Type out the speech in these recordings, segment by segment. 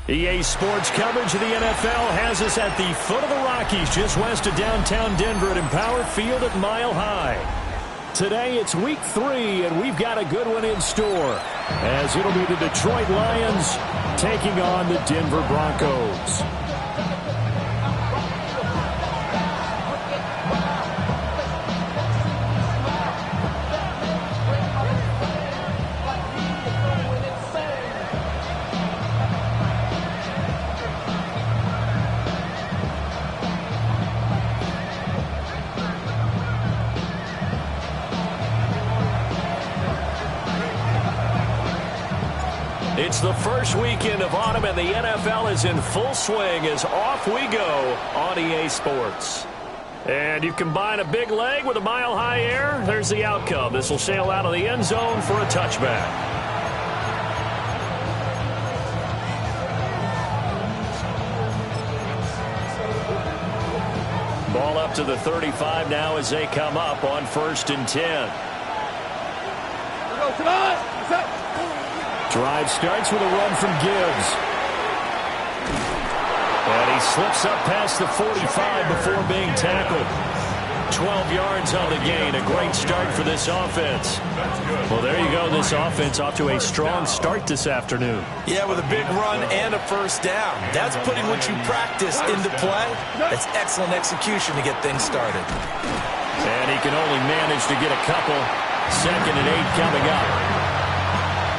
EA Sports coverage of the NFL has us at the foot of the Rockies, just west of downtown Denver at Empower Field at Mile High. Today it's week 3, and we've got a good one in store, as it'll be the Detroit Lions taking on the Denver Broncos. It's the first weekend of autumn, and the NFL is in full swing as off we go on EA Sports. And you combine a big leg with a mile-high air, there's the outcome. This will sail out of the end zone for a touchback. Ball up to the 35 now as they come up on 1st and 10. Come on! Drive starts with a run from Gibbs. And he slips up past the 45 before being tackled. 12 yards on the gain. A great start for this offense. Well, there you go. This offense off to a strong start this afternoon. Yeah, with a big run and a first down. That's putting what you practice into play. That's excellent execution to get things started. And he can only manage to get a couple. 2nd and 8 coming up.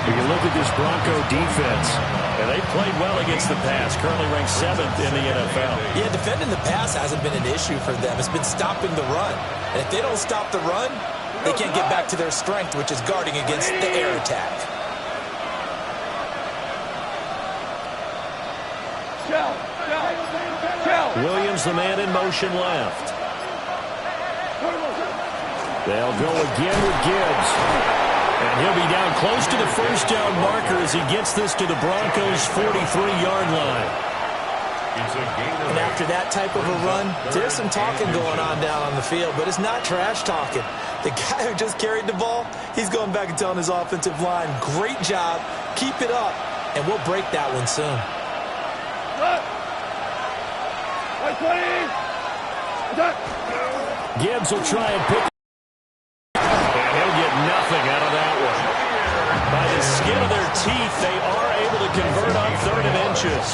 You look at this Bronco defense, and they played well against the pass. Currently ranked 7th in the NFL. Yeah, defending the pass hasn't been an issue for them. It's been stopping the run. And if they don't stop the run, they can't get back to their strength, which is guarding against the air attack. Williams, the man in motion left. They'll go again with Gibbs. And he'll be down close to the first down marker as he gets this to the Broncos' 43-yard line. And after that type of a run, there's some talking going on down on the field, but it's not trash talking. The guy who just carried the ball, he's going back and telling his offensive line, great job, keep it up, and we'll break that one soon. Gibbs will try and pick. And he'll get nothing out of that one. By the skin of their teeth, they are able to convert on 3rd and inches.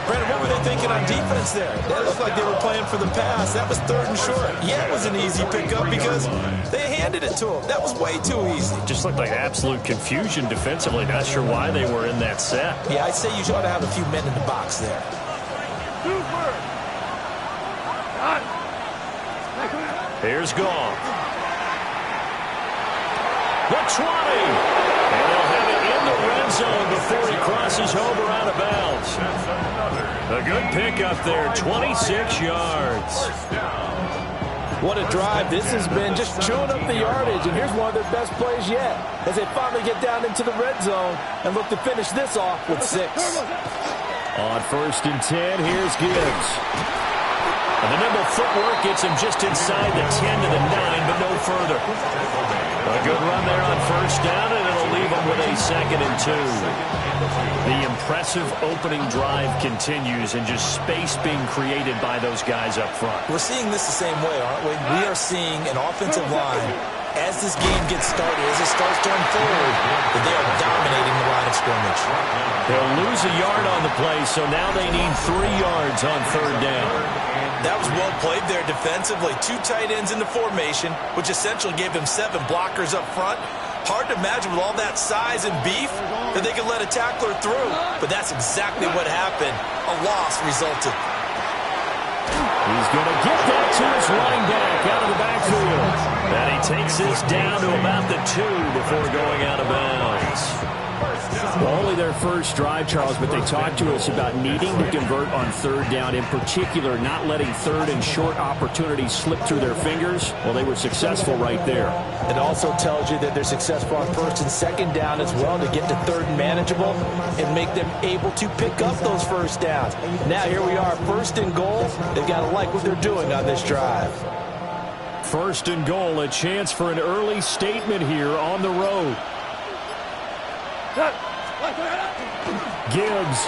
Brandon, what were they thinking on defense there? That looked like they were playing for the pass. That was 3rd and short. Yeah, it was an easy pickup because they handed it to him. That was way too easy. Just looked like absolute confusion defensively. Not sure why they were in that set. Yeah, I'd say you ought to have a few men in the box there. Here's Goff. The 20. And they'll have it in the red zone before he crosses over out of bounds. A good pickup there, 26 yards. What a drive. This has been just chewing up the yardage, and here's one of their best plays yet as they finally get down into the red zone and look to finish this off with 6. On 1st and 10, here's Gibbs. And the nimble footwork gets him just inside the 10 to the 9, but no further. A good run there on 1st down, and it'll leave him with a 2nd and 2. The impressive opening drive continues, and just space being created by those guys up front. We're seeing this the same way, aren't we? We are seeing an offensive line, as this game gets started, as it starts to unfold, that they are dominating the line of scrimmage. They'll lose a yard on the play, so now they need 3 yards on 3rd down. That was well played there defensively. 2 tight ends in the formation, which essentially gave them 7 blockers up front. Hard to imagine with all that size and beef that they could let a tackler through. But that's exactly what happened. A loss resulted. He's going to get that to his running back out of the backfield. And he takes this down to about the 2 before going out of bounds. Well, only their first drive, Charles, but they talked to us about needing to convert on 3rd down, in particular not letting 3rd and short opportunities slip through their fingers. Well, they were successful right there. It also tells you that they're successful on 1st and 2nd down as well to get to 3rd and manageable and make them able to pick up those first downs. Now here we are, 1st and goal. They've got to like what they're doing on this drive. 1st and goal, a chance for an early statement here on the road. Gibbs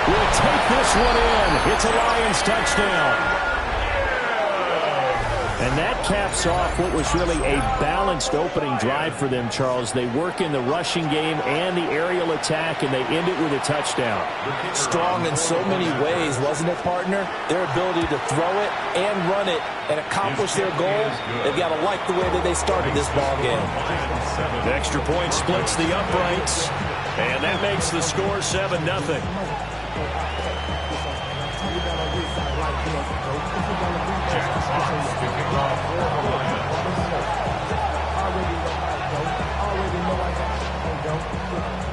will take this one in. It's a Lions touchdown. And that caps off what was really a balanced opening drive for them, Charles. They work in the rushing game and the aerial attack, and they end it with a touchdown. Strong in so many ways, wasn't it, partner? Their ability to throw it and run it and accomplish their goal, they've got to like the way that they started this ball game. The extra point splits the uprights, and that makes the score 7-0.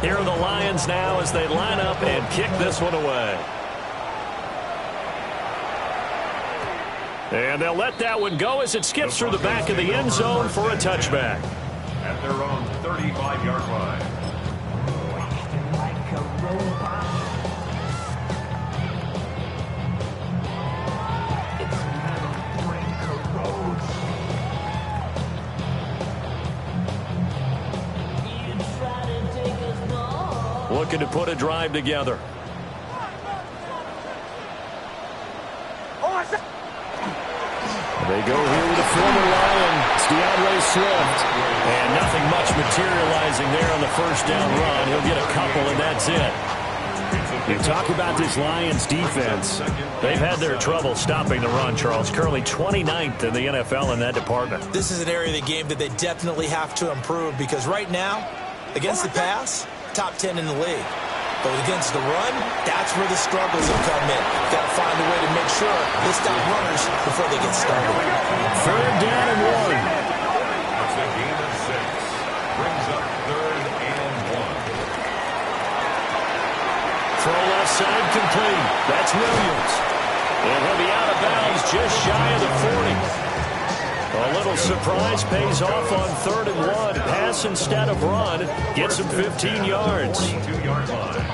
Here are the Lions now as they line up and kick this one away. And they'll let that one go as it skips through the back of the end zone for a touchback. At their own 35-yard line. Looking to put a drive together. They go here with a former Lion. It's DeAndre Swift. And nothing much materializing there on the first down run. He'll get a couple, and that's it. You talk about this Lions defense. They've had their trouble stopping the run, Charles. Currently 29th in the NFL in that department. This is an area of the game that they definitely have to improve because right now, against the pass, top 10 in the league. But against the run, that's where the struggles have come in. Got to find a way to make sure they stop runners before they get started. Third down and one. It's a game of 6. Brings up 3rd and 1. Throw left side complete. That's Williams. And he'll be out of bounds just shy of the 40. A little surprise pays off on 3rd and 1. Pass instead of run. Gets him 15 yards. 22-yard line.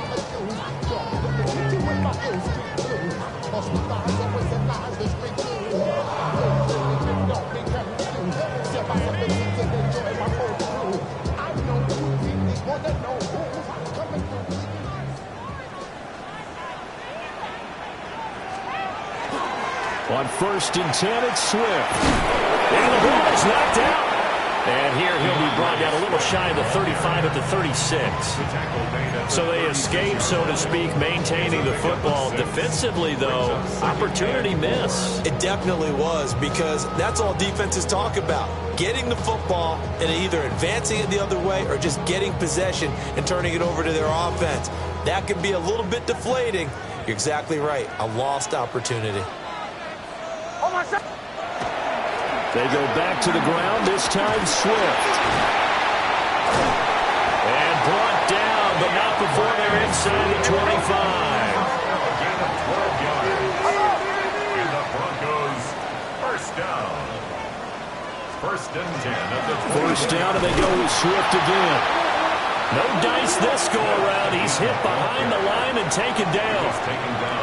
On 1st and 10, it's Swift. And the ball is knocked out. And here he'll be brought down a little shy of the 35 at the 36. So they escape, so to speak, maintaining the football. Defensively, though, opportunity miss. It definitely was because that's all defenses talk about. Getting the football and either advancing it the other way or just getting possession and turning it over to their offense. That can be a little bit deflating. You're exactly right. A lost opportunity. They go back to the ground, this time Swift. And brought down, but not before they're inside the 25. Gain of 12 yards. And the Broncos, first down. 1st and 10 at the 20. First down, and they go with Swift again. No dice this go around. He's hit behind the line and taken down.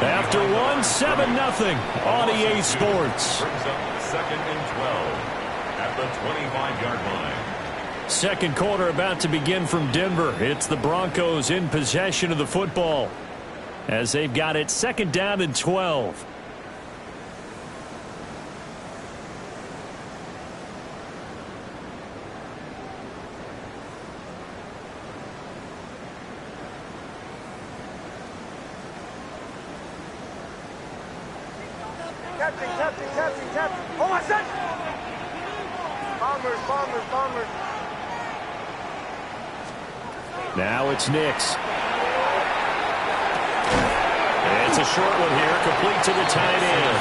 After 7-0 on EA Sports. Brings up 2nd and 12 at the 25-yard line. Second quarter about to begin from Denver. It's the Broncos in possession of the football as they've got it 2nd down and 12. Captain. Oh, my son! Bombers. Now it's Nix. It's a short one here, complete to the tight end.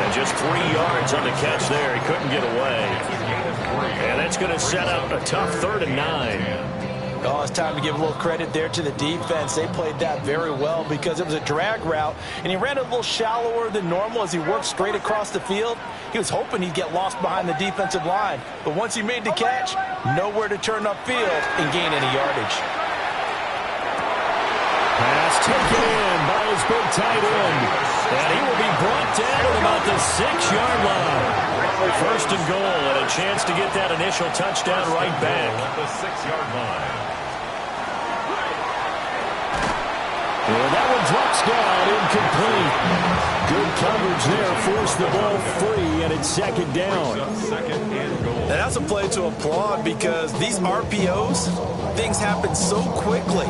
And just 3 yards on the catch there. He couldn't get away. And that's going to set up a tough 3rd and 9. Oh, it's time to give a little credit there to the defense. They played that very well because it was a drag route, and he ran a little shallower than normal as he worked straight across the field. He was hoping he'd get lost behind the defensive line, but once he made the catch, nowhere to turn upfield and gain any yardage. Pass taken in by his big tight end, and he will be brought down at about the 6-yard line. 1st and goal, and a chance to get that initial touchdown right back. At the 6-yard line. And that one drops down, incomplete. Good coverage there, forced the ball free, and it's second down. And that's a play to applaud because these RPOs, things happen so quickly.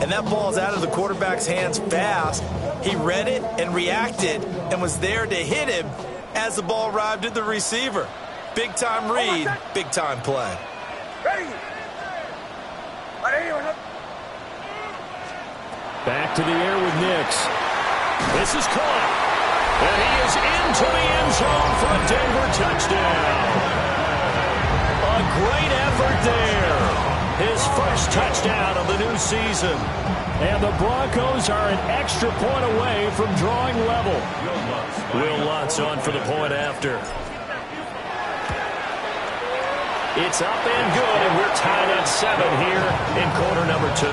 And that ball's out of the quarterback's hands fast. He read it and reacted and was there to hit him as the ball arrived at the receiver. Big-time read, big-time play. Back to the air with Nix. This is caught. And he is into the end zone for a Denver touchdown. A great effort there. His first touchdown of the new season. And the Broncos are an extra point away from drawing level. Will Lutz on for the point after. It's up and good, and we're tied at 7 here in quarter number 2.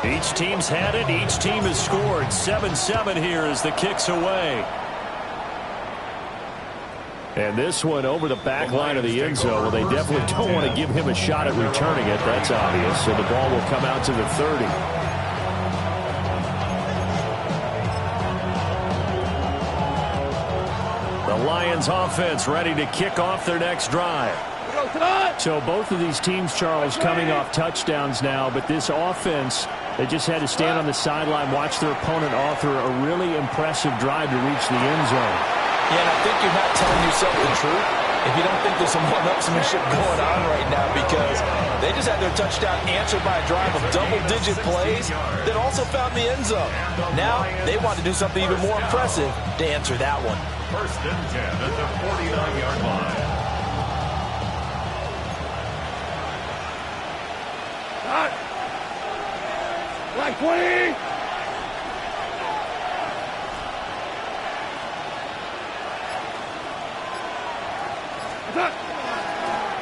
Each team's had it. Each team has scored. 7-7 here as the kick's away. And this one over the back line of the end zone. Well, they definitely don't want to give him a shot at returning it. That's obvious. So the ball will come out to the 30. The Lions offense ready to kick off their next drive. So both of these teams, Charles, coming off touchdowns now, but this offense, they just had to stand on the sideline, watch their opponent author a really impressive drive to reach the end zone. Yeah, and I think you're not telling yourself the truth if you don't think there's some one-upsmanship going on right now, because they just had their touchdown answered by a drive of double-digit plays that also found the end zone. Now they want to do something even more impressive to answer that one. First and 10 at the 49-yard line. Like 20!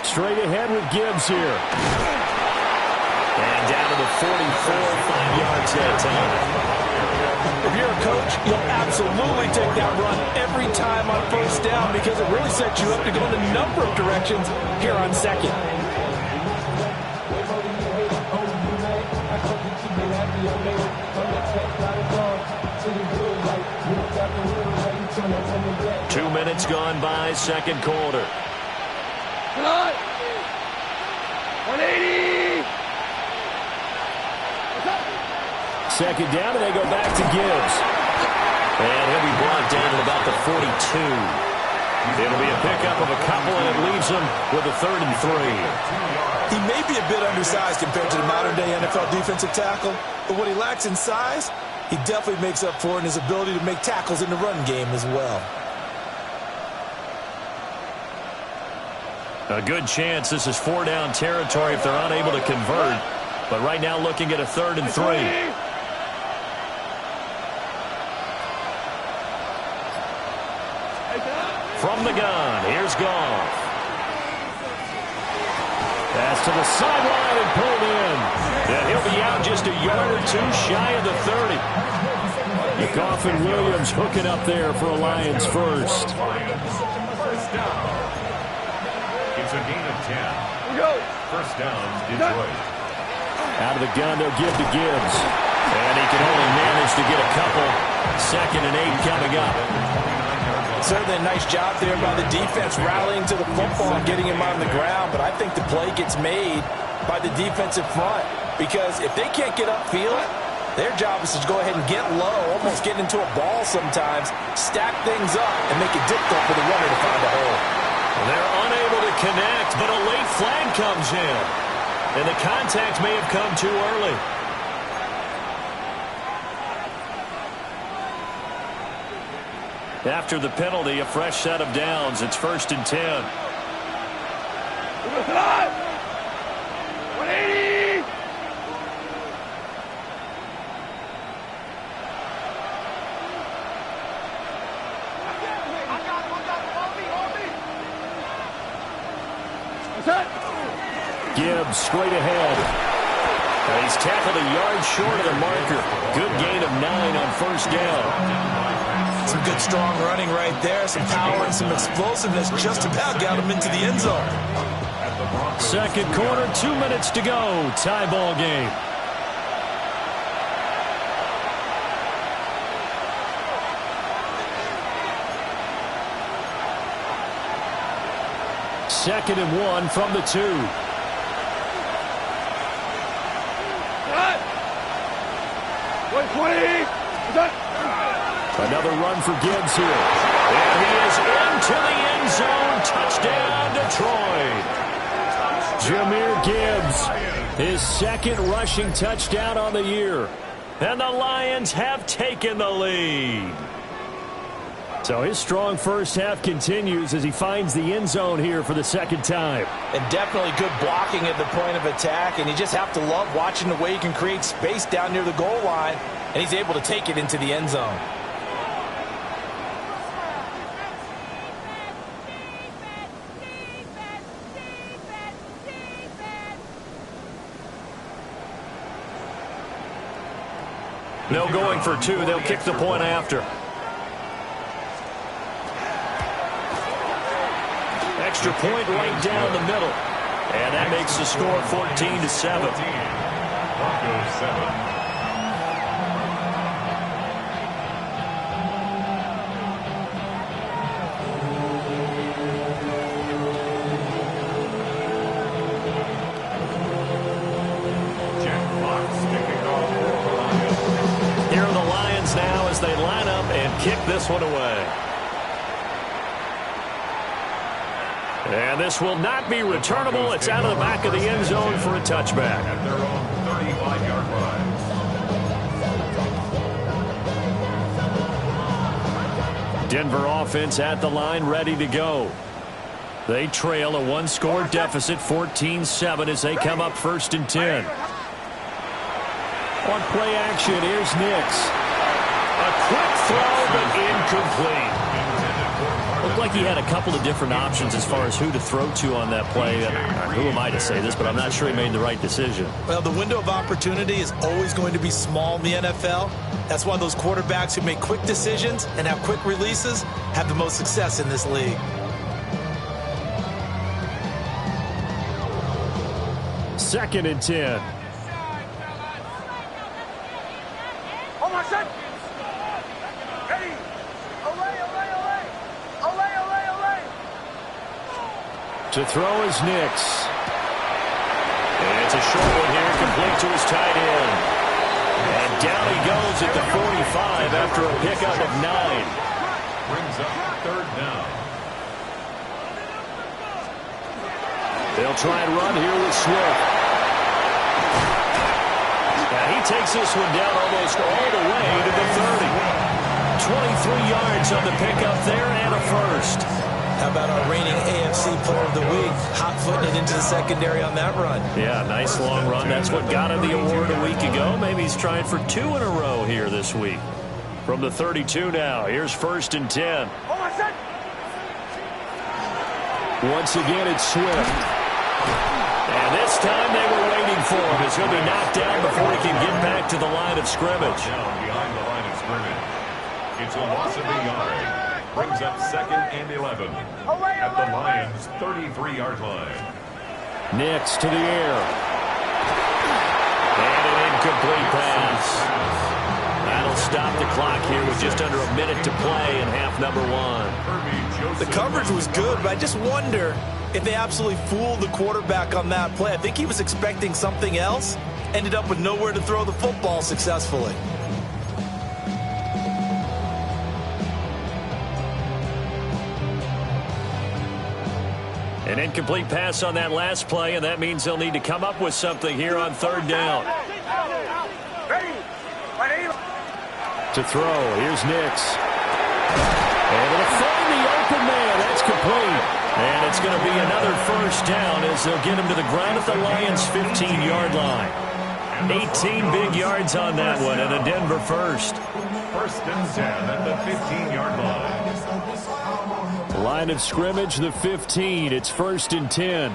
Straight ahead with Gibbs here. And down to the 44, 5 yards that time. If you're a coach, you'll absolutely take that run every time on first down because it really sets you up to go in a number of directions here on second. Two minutes gone by, second quarter. 180! Second down, and they go back to Gibbs. And he'll be brought down at about the 42. It'll be a pickup of a couple, and it leaves him with a 3rd and 3. He may be a bit undersized compared to the modern-day NFL defensive tackle, but what he lacks in size, he definitely makes up for in his ability to make tackles in the run game as well. A good chance this is 4-down territory if they're unable to convert. But right now looking at a 3rd and 3. From the gun, here's Goff. Pass to the sideline and pulled in. And he'll be out just a yard or two shy of the 30. Goff and Williams hooking up there for a Lions first. First down. It's a gain of 10. First down, Detroit. Out of the gun, they'll give to Gibbs. And he can only manage to get a couple. 2nd and 8 coming up. Certainly a nice job there by the defense rallying to the football and getting him on the ground, but I think the play gets made by the defensive front because if they can't get upfield, their job is to go ahead and get low, almost get into a ball sometimes, stack things up, and make it difficult for the runner to find a hole. They're unable to connect, but a late flag comes in. And the contact may have come too early. After the penalty, a fresh set of downs. It's 1st and 10. 180! Gibbs straight ahead. And he's tackled a yard short of the marker. Good gain of 9 on first down. Some good, strong running right there. Some power and some explosiveness just about got him into the end zone. Second quarter, 2 minutes to go. Tie ball game. Second and 1 from the 2. Cut! 120! Another run for Gibbs here. And he is into the end zone. Touchdown, Detroit. Jahmyr Gibbs, his second rushing touchdown on the year. And the Lions have taken the lead. So his strong first half continues as he finds the end zone here for the second time. And definitely good blocking at the point of attack. And you just have to love watching the way he can create space down near the goal line. And he's able to take it into the end zone. No going for 2. They'll kick the point after. Extra point right down the middle. And that makes the score 14-7. Broncos 7. They line up and kick this one away. And this will not be returnable. It's out of the back of the end zone for a touchback. At their own 35-yard line. Denver offense at the line, ready to go. They trail a one-score deficit, 14-7, as they come up 1st and 10. On play action, here's Nix. A quick throw, but incomplete. Looked like he had a couple of different options as far as who to throw to on that play. Who am I to say this, but I'm not sure he made the right decision. Well, the window of opportunity is always going to be small in the NFL. That's why those quarterbacks who make quick decisions and have quick releases have the most success in this league. Second and 10. Oh, my son! To throw is Nix. And it's a short one here, complete to his tight end. And down he goes at the 45 after a pickup of 9. Brings up 3rd down. They'll try and run here with Swift. And he takes this one down almost all the way to the 30. 23 yards on the pickup there and a first. How about our reigning AFC Player of the Week, hot-footing it into the secondary on that run? Yeah, nice long run. That's what got him the award a week ago. Maybe he's trying for 2 in a row here this week. From the 32 now, here's 1st and 10. Once again, it's Swift. And this time they were waiting for him as he'll be knocked down before he can get back to the line of scrimmage. Down behind the line of scrimmage. It's a loss of a yard. Brings up 2nd and 11 at the Lions' 33-yard line. Nix to the air. And an incomplete pass. That'll stop the clock here with just under a minute to play in half number 1. The coverage was good, but I just wonder if they absolutely fooled the quarterback on that play. I think he was expecting something else, ended up with nowhere to throw the football successfully. An incomplete pass on that last play, and that means they'll need to come up with something here on 3rd down. To throw, here's Nix. Able to find the open man. That's complete. And it's going to be another 1st down as they'll get him to the ground at the Lions' 15-yard line. 18 big yards on that one, and a Denver first. 1st and 10 at the 15-yard line. Line of scrimmage, the 15. It's 1st and 10.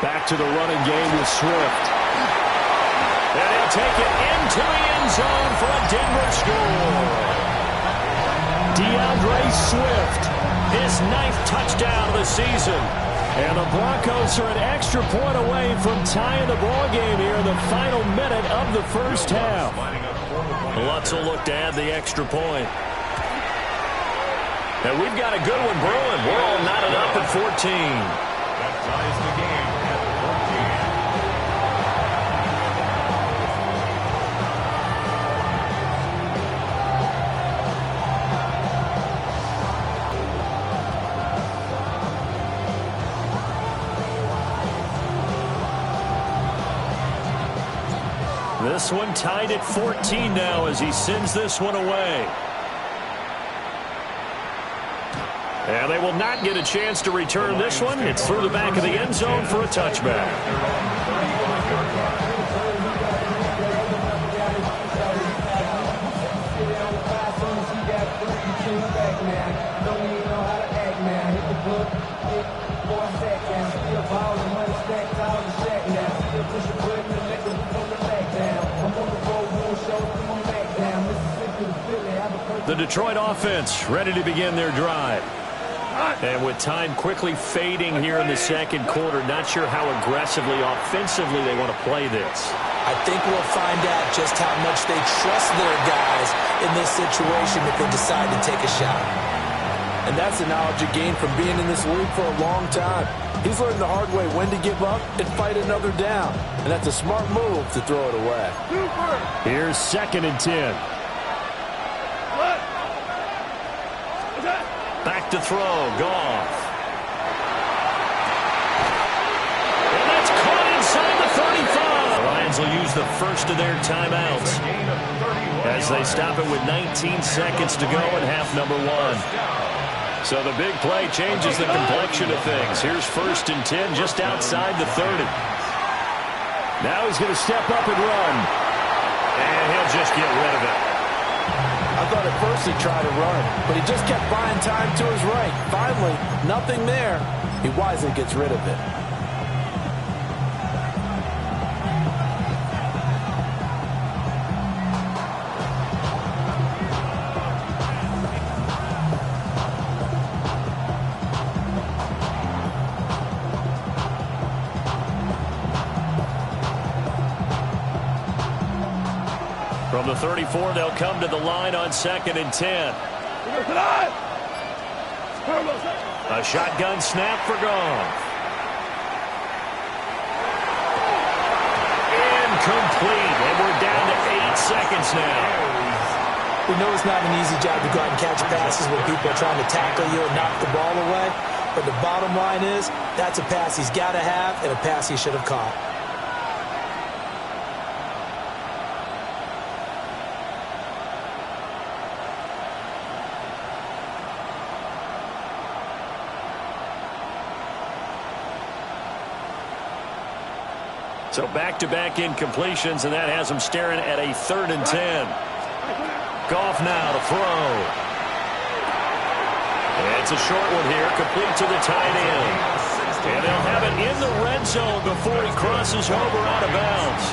Back to the running game with Swift. And he'll take it into the end zone for a Denver score. DeAndre Swift, His 9th touchdown of the season. and the Broncos are an extra point away from tying the ball game here in the final minute of the first half. Lutz will look to add the extra point. And we've got a good one brewing. We're all knotted up at 14. That ties the game at 14. This one tied at 14 now as he sends this one away. And they will not get a chance to return this one. It's through the back of the end zone for a touchback. The Detroit offense ready to begin their drive. And with time quickly fading here in the second quarter, not sure how aggressively, offensively they want to play this. I think we'll find out just how much they trust their guys in this situation if they decide to take a shot. And that's the knowledge he gained from being in this league for a long time. He's learned the hard way when to give up and fight another down. And that's a smart move to throw it away. Here's 2nd and 10. Back to throw, Goff. And that's caught inside the 35. The Lions will use the first of their timeouts as they stop it with 19 seconds to go in half number 1. So the big play changes the complexion of things. Here's 1st and 10 just outside the 30. Now he's going to step up and run. And he'll just get rid of it. I thought at first he'd try to run, but he just kept buying time to his right. Finally, nothing there. He wisely gets rid of it. From the 34, they'll come to the line on 2nd and 10. A shotgun snap for Goff. Incomplete, and we're down to 8 seconds now. We know it's not an easy job to go out and catch passes when people are trying to tackle you and knock the ball away. But the bottom line is, that's a pass he's got to have and a pass he should have caught. So back-to-back incompletions, and that has him staring at a 3rd and 10. Goff now to throw. It's a short one here, complete to the tight end. And they'll have it in the red zone before he crosses over out of bounds.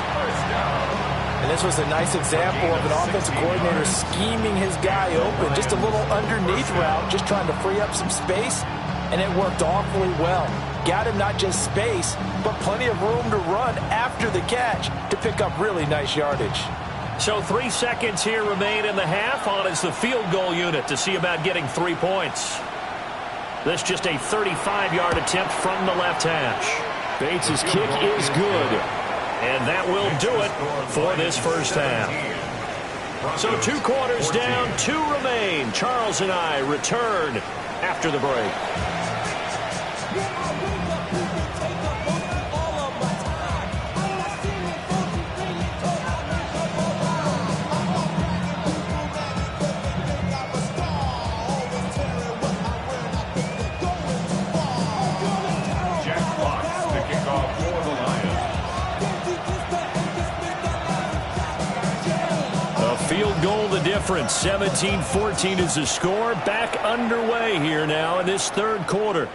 And this was a nice example of an offensive coordinator scheming his guy open. Just a little underneath route, just trying to free up some space, and it worked awfully well. Got him not just space, but plenty of room to run after the catch to pick up really nice yardage. So 3 seconds here remain in the half. On is the field goal unit to see about getting 3 points. This just a 35-yard attempt from the left hash. Bates' kick is good. And that will do it for this first half. So 2 quarters down, 2 remain. Charles and I return after the break. Field goal the difference. 17-14 is the score. Back underway here now in this 3rd quarter.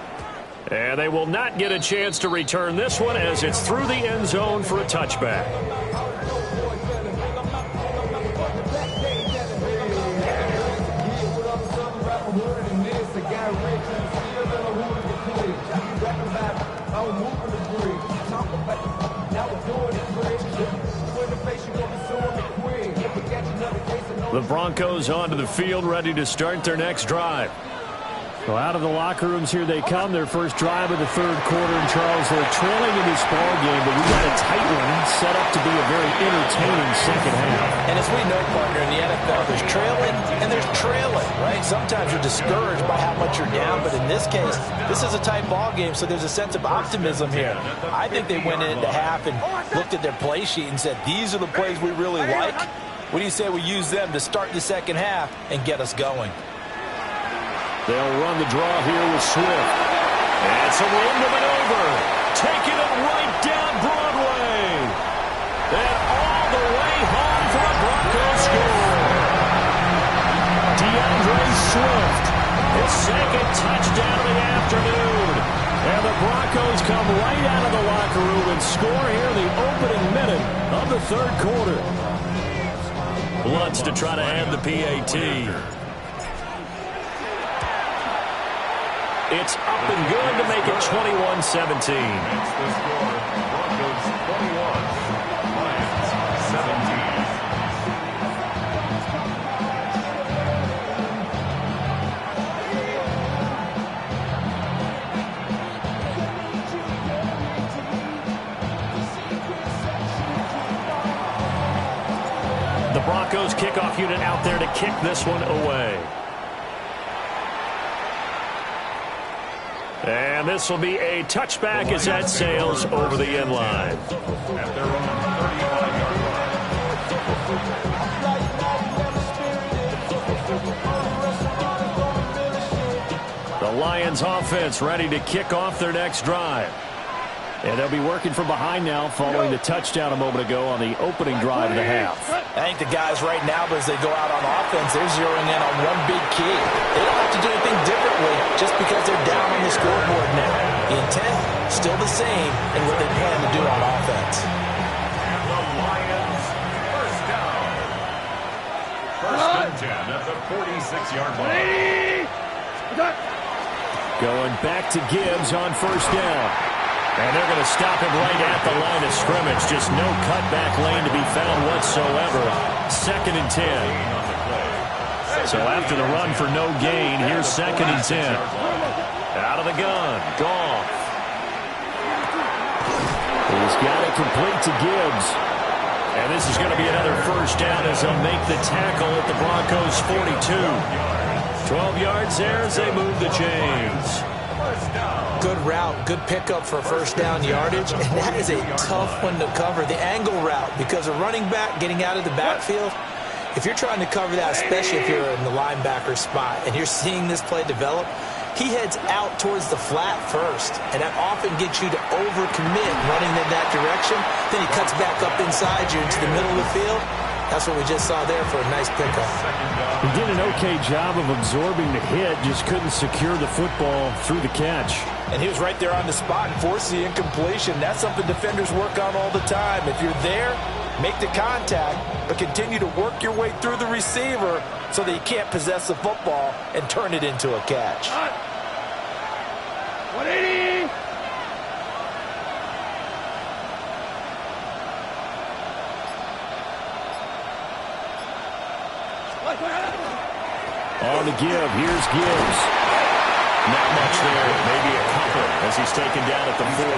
And they will not get a chance to return this one as it's through the end zone for a touchback. The Broncos onto the field, ready to start their next drive. So out of the locker rooms, here they come. Their first drive of the third quarter. And, Charles, they're trailing in this ball game, but we got a tight one set up to be a very entertaining second half. And as we know, partner, in the NFL, there's trailing and there's trailing, right? Sometimes you're discouraged by how much you're down, but in this case, this is a tight ball game, so there's a sense of optimism here. I think they went into half and looked at their play sheet and said, these are the plays we really like. What do you say we use them to start the second half and get us going? They'll run the draw here with Swift. And it's a room to maneuver. Taking it right down Broadway. And all the way home for a Broncos score. DeAndre Swift, his second touchdown of the afternoon. And the Broncos come right out of the locker room and score here in the opening minute of the third quarter. Lutz to try to add the PAT. It's up and good to make it 21-17. That's the score. Broncos 21, Lions 17. The Broncos kickoff unit out there to kick this one away. And this will be a touchback as that sails over the end line. At their own 35-yard line. The Lions offense ready to kick off their next drive. And they'll be working from behind now following the touchdown a moment ago on the opening drive of the half. I think the guys right now, as they go out on offense, they're zeroing in on one big key. They don't have to do anything differently just because they're down on the scoreboard now. The intent, still the same in what they plan to do on offense. And the Lions, first down. First and 10 at the 46-yard line. Going back to Gibbs on first down. And they're going to stop him right at the line of scrimmage. Just no cutback lane to be found whatsoever. Second and 10. So after the run for no gain, here's second and 10. Out of the gun, Goff. He's got it complete to Gibbs. And this is going to be another first down as they'll make the tackle at the Broncos' 42. 12 yards there as they move the chains. Good route, good pickup for first down yardage, and that is a tough one to cover. The angle route, because a running back getting out of the backfield, if you're trying to cover that, especially if you're in the linebacker spot and you're seeing this play develop, he heads out towards the flat first, and that often gets you to overcommit running in that direction. Then he cuts back up inside you into the middle of the field. That's what we just saw there for a nice pickup. He did an okay job of absorbing the hit, just couldn't secure the football through the catch. And he was right there on the spot and forced the incompletion. That's something defenders work on all the time. If you're there, make the contact, but continue to work your way through the receiver so that you can't possess the football and turn it into a catch. 180! On the give, here's Gibbs. Not much there, maybe a couple as he's taken down at the 40.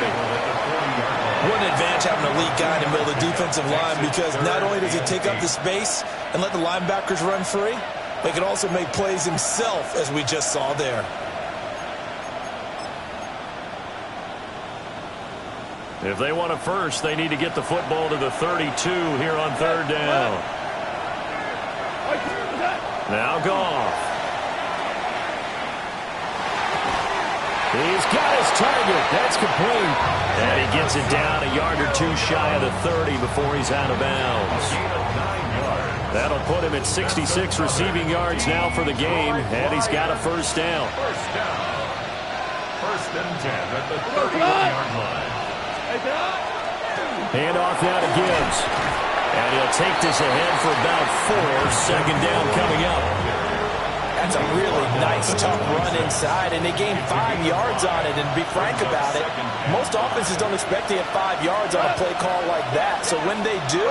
What an advantage having a lead guy in the middle of the defensive line, because not only does he take up the space and let the linebackers run free, but he can also make plays himself, as we just saw there. If they want a first, they need to get the football to the 32 here on third down. Now Goff. He's got his target. That's complete. And he gets it down a yard or two shy of the 30 before he's out of bounds. That'll put him at 66 receiving yards now for the game, and he's got a first down. First down. First and 10 at the 31-yard line. Hand off now to Gibbs. And he'll take this ahead for about 4. Second down coming up. That's a really nice, tough run inside, and they gained 5 yards on it. And to be frank about it, most offenses don't expect to get 5 yards on a play call like that. So when they do,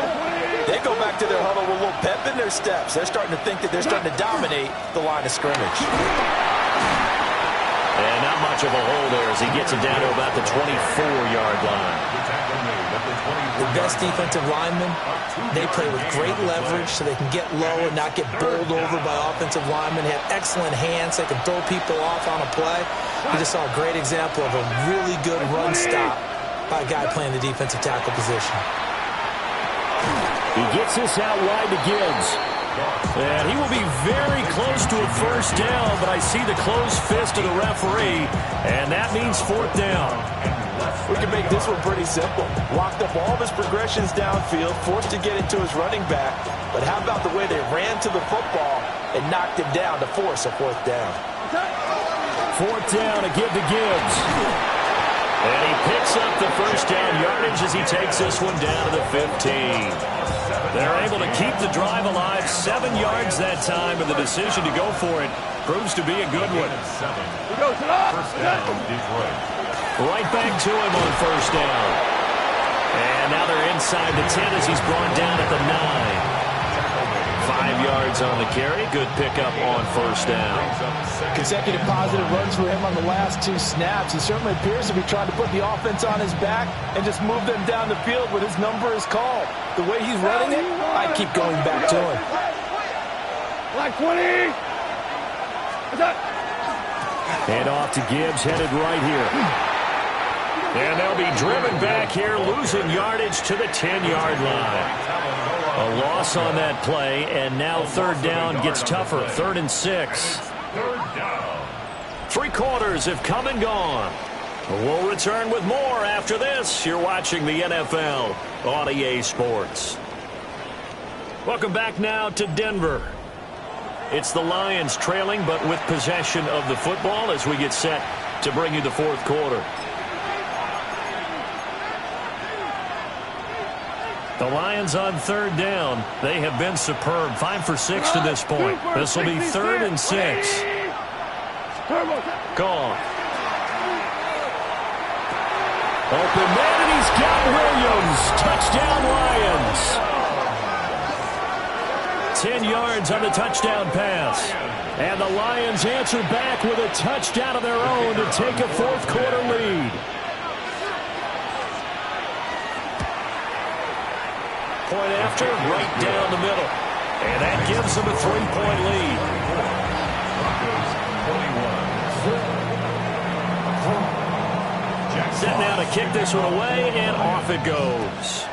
They go back to their huddle with a little pep in their steps. They're starting to think that they're starting to dominate the line of scrimmage. And not much of a hole there as he gets it down to about the 24-yard line. The best defensive linemen, they play with great leverage so they can get low and not get bowled over by offensive linemen. They have excellent hands. They can throw people off on a play. We just saw a great example of a really good run stop by a guy playing the defensive tackle position. He gets this out wide to Gibbs. And he will be very close to a first down, but I see the closed fist of the referee, and that means fourth down. We can make this one pretty simple. Locked up all of his progressions downfield, forced to get it to his running back. But how about the way they ran to the football and knocked him down to force a fourth down? Fourth down to give to Gibbs. And he picks up the first down yardage as he takes this one down to the 15. They're able to keep the drive alive, 7 yards that time, and the decision to go for it proves to be a good one. First down, Detroit. Right back to him on first down. And now they're inside the 10 as he's brought down at the 9. 5 yards on the carry. Good pickup on first down. Consecutive positive runs for him on the last 2 snaps. He certainly appears to be trying to put the offense on his back and just move them down the field when his number is called. The way he's running it, I keep going back to him. Like 20. And off to Gibbs, headed right here. And they'll be driven back here, losing yardage to the 10-yard line. A loss on that play, and now third down gets tougher. 3rd and 6. Third down. 3 quarters have come and gone. We'll return with more after this. You're watching the NFL on EA Sports. Welcome back now to Denver. It's the Lions trailing, but with possession of the football as we get set to bring you the 4th quarter. The Lions on third down. They have been superb. 5 for 6 to this point. This will be 3rd and 6. Gone. Open man, and he's got Williams. Touchdown, Lions. 10 yards on the touchdown pass. And the Lions answer back with a touchdown of their own to take a 4th quarter lead. Point after, right down the middle. And that gives them a 3-point lead. Set now to kick this one away, and off it goes.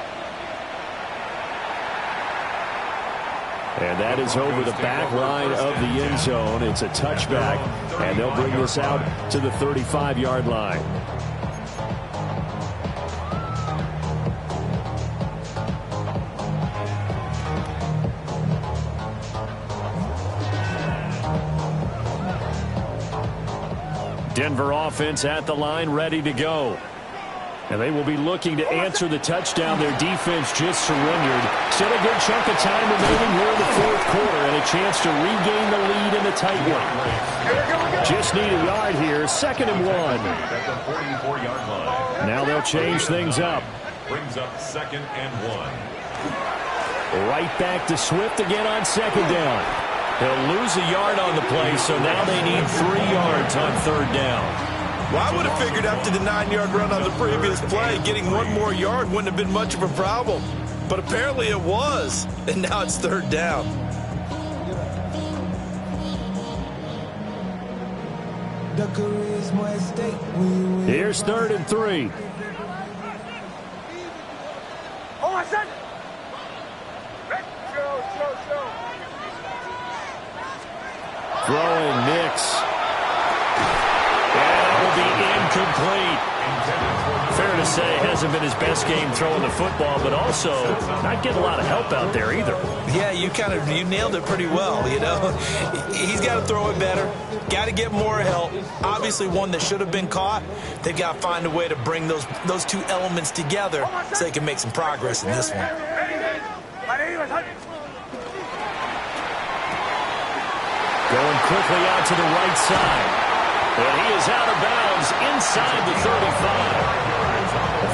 And that is over the back line of the end zone. It's a touchback, and they'll bring this out to the 35-yard line. Denver offense at the line, ready to go. And they will be looking to answer the touchdown their defense just surrendered. Still a good chunk of time remaining here in the 4th quarter and a chance to regain the lead in a tight one. Just need a yard here, 2nd and 1. At the 44-yard line. Now they'll change things up. Brings up 2nd and 1. Right back to Swift again on 2nd down. He'll lose a yard on the play, so now they need 3 yards on 3rd down. Well, I would have figured after the 9-yard run on the previous play, getting 1 more yard wouldn't have been much of a problem. But apparently it was, and now it's 3rd down. Here's 3rd and 3. Oh, I said. Throwing Nix. Be incomplete. Fair to say, hasn't been his best game throwing the football, but also not getting a lot of help out there either. Yeah, you nailed it pretty well, you know. He's got to throw it better. Got to get more help. Obviously one that should have been caught. They've got to find a way to bring those 2 elements together so they can make some progress in this one. Going quickly out to the right side. And he is out of bounds inside the 35.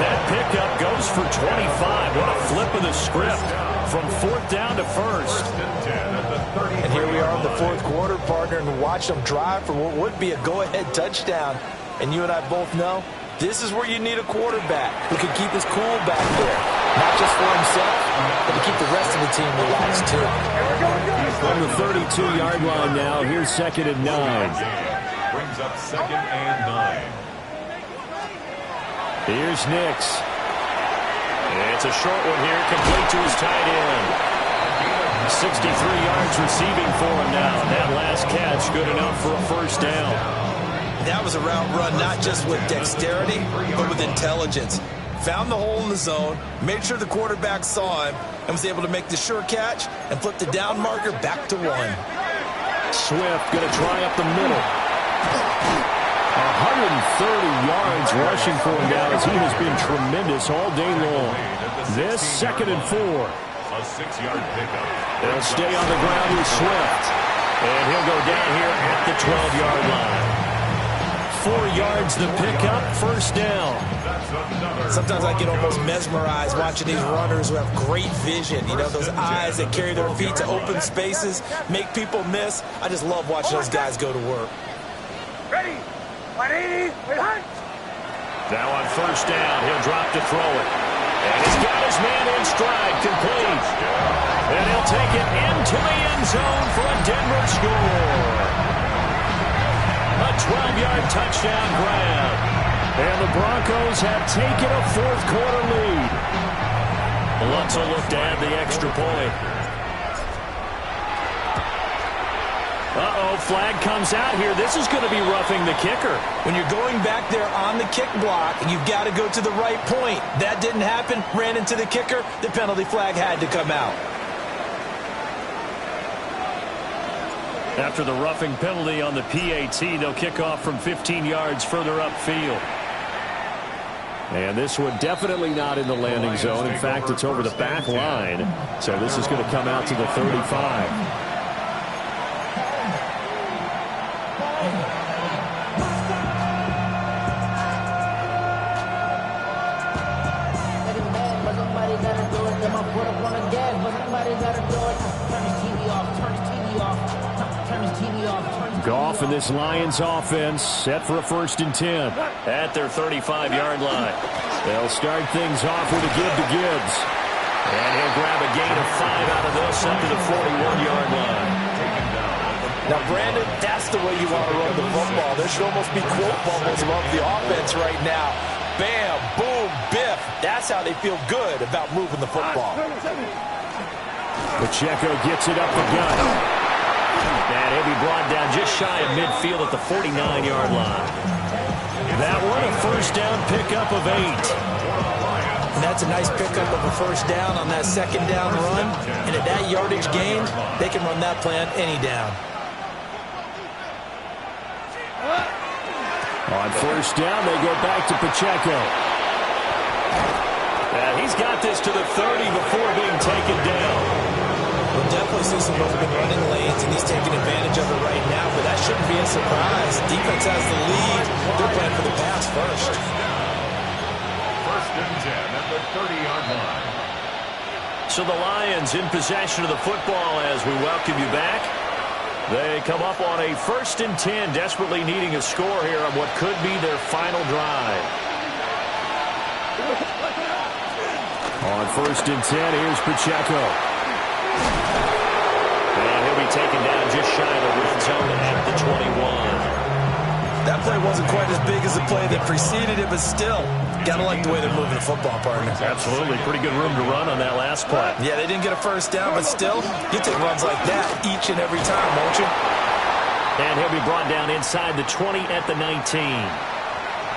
That pickup goes for 25. What a flip of the script from 4th down to 1st. And here we are in the 4th quarter, partner, and watch them drive for what would be a go-ahead touchdown. And you and I both know this is where you need a quarterback who can keep his cool back there. Not just for himself, but to keep the rest of the team relaxed, too. From the 32-yard line now, here's 2nd and 9. Brings up 2nd and 9. Here's Nix. It's a short one here, complete to his tight end. 63 yards receiving for him now. That last catch good enough for a 1st down. That was a route run not just with dexterity, but with intelligence. Found the hole in the zone, made sure the quarterback saw him, and was able to make the sure catch and flip the down marker back to 1. Swift going to try up the middle. 130 yards rushing for him now as he has been tremendous all day long. This 2nd and 4. A 6-yard pickup. They'll stay on the ground with Swift. And he'll go down here at the 12-yard line. 4 yards the pickup, 1st down. Sometimes I get almost mesmerized watching these runners who have great vision. You know, those eyes that carry their feet to open spaces, make people miss. I just love watching those guys go to work. Ready. 180. Wait, hunt. Now on 1st down, he'll drop to throw it. And he's got his man in stride, complete. And he'll take it into the end zone for a Denver score. A 12-yard touchdown grab. And the Broncos have taken a 4th quarter lead. Lutz will look to add the extra point. Uh-oh, flag comes out here. This is going to be roughing the kicker. When you're going back there on the kick block, you've got to go to the right point. That didn't happen. Ran into the kicker. The penalty flag had to come out. After the roughing penalty on the PAT, they'll kick off from 15 yards further upfield. And this one definitely not in the landing zone. In fact, it's over the back line. So this is going to come out to the 35. Goff and this Lions offense set for a 1st and 10 at their 35-yard line. They'll start things off with a give to Gibbs. And he'll grab a gain of 5 out of this up to the 41-yard line. Now, Brandon, that's the way you want to run the football. There should almost be quote bubbles above the offense right now. Bam, boom, biff. That's how they feel good about moving the football. Pacheco gets it up the gut. And he'll be brought down just shy of midfield at the 49-yard line. That one a 1st down pickup of 8. And that's a nice pickup of a 1st down on that 2nd down run. And at that yardage gain, they can run that play on any down. On 1st down, they go back to Pacheco. And he's got this to the 30 before being taken down. We'll definitely see some open running lanes, and he's taking advantage of it right now, but that shouldn't be a surprise. Defense has the lead. They're playing for the pass first. 1st and 10 at the 30-yard line. So the Lions in possession of the football as we welcome you back. They come up on a 1st and 10, desperately needing a score here on what could be their final drive. On 1st and 10, here's Pacheco. And he'll be taken down just shy of the red zone at the 21. That play wasn't quite as big as the play that preceded it, but still, got to like the way they're moving the football, partner. Absolutely. Pretty good room to run on that last play. Yeah, they didn't get a 1st down, but still, you take runs like that each and every time, won't you? And he'll be brought down inside the 20 at the 19.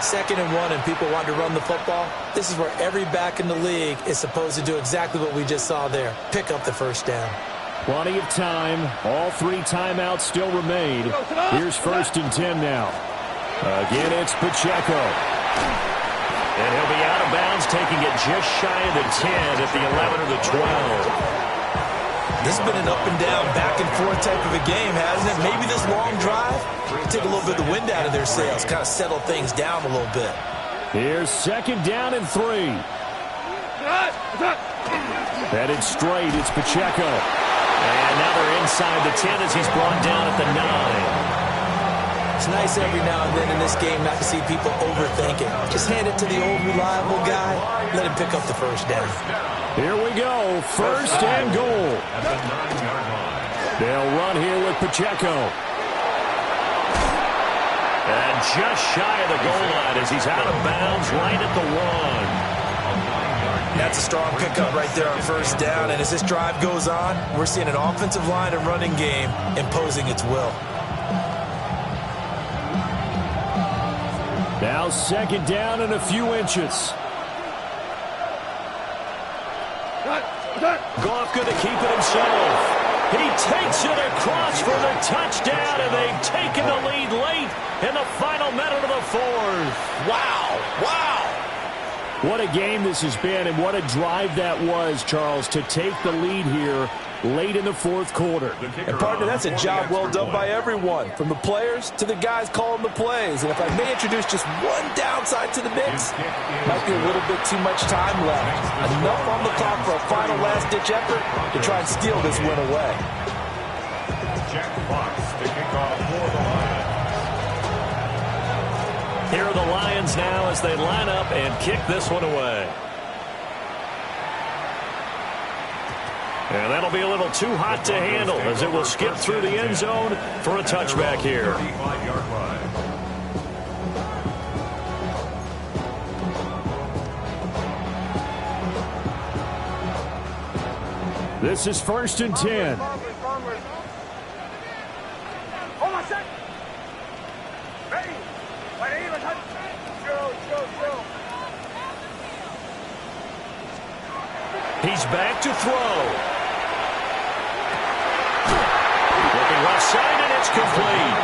2nd and 1, and people want to run the football. This is where every back in the league is supposed to do exactly what we just saw there. Pick up the 1st down. Plenty of time. All 3 timeouts still remain. Here's 1st and 10 now. Again, it's Pacheco. And he'll be out of bounds, taking it just shy of the 10 at the 11 or the 12. This has been an up and down, back and forth type of a game, hasn't it? Maybe this long drive will take a little bit of the wind out of their sails, kind of settle things down a little bit. Here's 2nd down and 3. Headed straight, it's Pacheco. And now they're inside the 10 as he's brought down at the 9. It's nice every now and then in this game not to see people overthinking. Just hand it to the old reliable guy. Let him pick up the first down. Here we go. First and goal. At the 9-yard line. They'll run here with Pacheco. And just shy of the goal line as he's out of bounds right at the 1. That's a strong pickup right there on first down. And as this drive goes on, we're seeing an offensive line and running game imposing its will. Now second down and a few inches. Goff going to keep it himself. He takes it across for the touchdown, and they've taken the lead late in the final minute of the fourth. Wow, wow. What a game this has been, and what a drive that was, Charles, to take the lead here late in the fourth quarter. And partner, that's a job well done by everyone, from the players to the guys calling the plays. And if I may introduce just one downside to the mix, might be a little bit too much time left. Enough on the clock for a final last-ditch effort to try and steal this win away. Jack Fox to kick off for the Lions. Here are the Lions now as they line up and kick this one away. And that'll be a little too hot to handle as it will skip through the end zone for a touchback here. 35-yard line. This is first and 10. Hold on a sec. Ready. He's back to throw. Looking left side, and it's complete.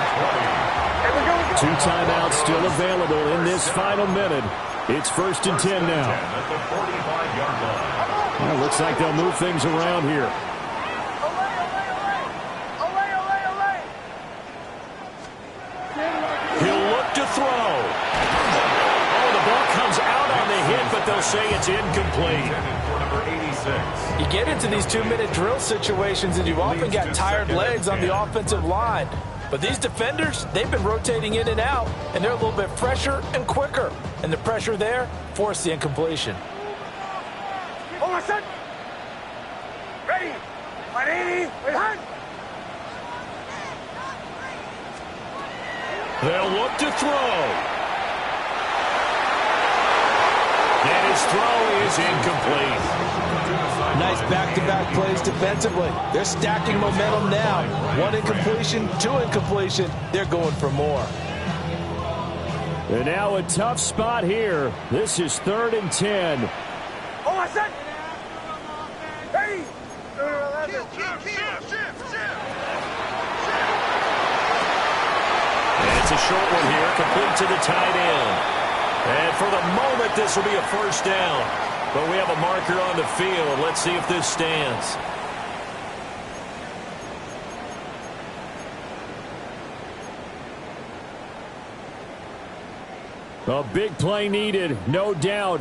2 timeouts still available in this final minute. It's first and 10 now. At the 45-yard line. Well, looks like they'll move things around here. He'll look to throw. Oh, the ball comes out on the hit, but they'll say it's incomplete. For number 86. You get into these 2-minute drill situations, and you've often got tired legs on the offensive line. But these defenders, they've been rotating in and out, and they're a little bit fresher and quicker. And the pressure there forced the incompletion. Hold on, son. Ready. 180. Behind. They'll look to throw. And his throw is incomplete. Nice back-to-back plays defensively. They're stacking momentum now. 1 incompletion, 2 incompletion. They're going for more. And now a tough spot here. This is 3rd and 10. Hold on, son. Ready. And it's a short one here, complete to the tight end. And for the moment, this will be a first down. But we have a marker on the field. Let's see if this stands. A big play needed, no doubt.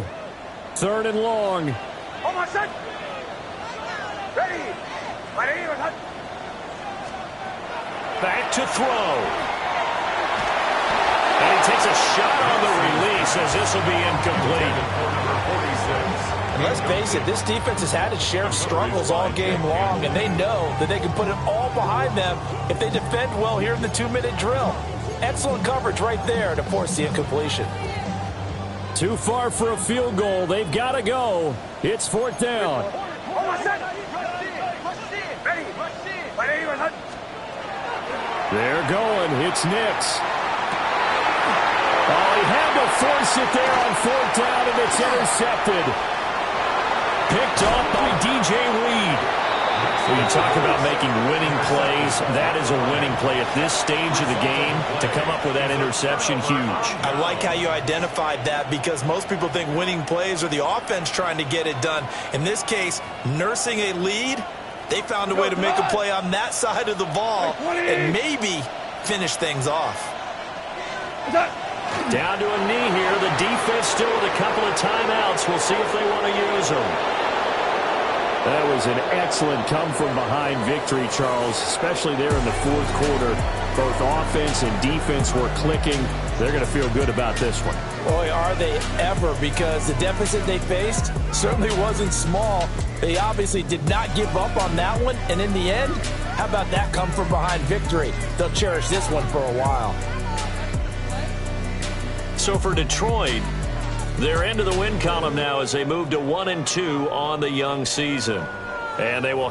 3rd and long. Hold on, son. Ready. 180. Back to throw. And he takes a shot on the release as this will be incomplete. And let's face it, this defense has had its share of struggles all game long, and they know that they can put it all behind them if they defend well here in the 2-minute drill. Excellent coverage right there to force the incompletion. Too far for a field goal. They've got to go. It's 4th down. Hold on, son. Ready. 180. They're going. It's Nix. Oh, he had to force it there on 4th down, and it's intercepted. Picked off by DJ Reed. When you talk about making winning plays, that is a winning play at this stage of the game. To come up with that interception, huge. I like how you identified that because most people think winning plays are the offense trying to get it done. In this case, nursing a lead, they found a way to make a play on that side of the ball and maybe finish things off. Down to a knee here. The defense still with a couple of timeouts. We'll see if they want to use them. That was an excellent come-from-behind victory, Charles, especially there in the fourth quarter. Both offense and defense were clicking. They're going to feel good about this one. Boy, are they ever, because the deficit they faced certainly wasn't small. They obviously did not give up on that one, and in the end, how about that come-from-behind victory? They'll cherish this one for a while. So for Detroit, they're into the win column now as they move to 1-2 on the young season. And they will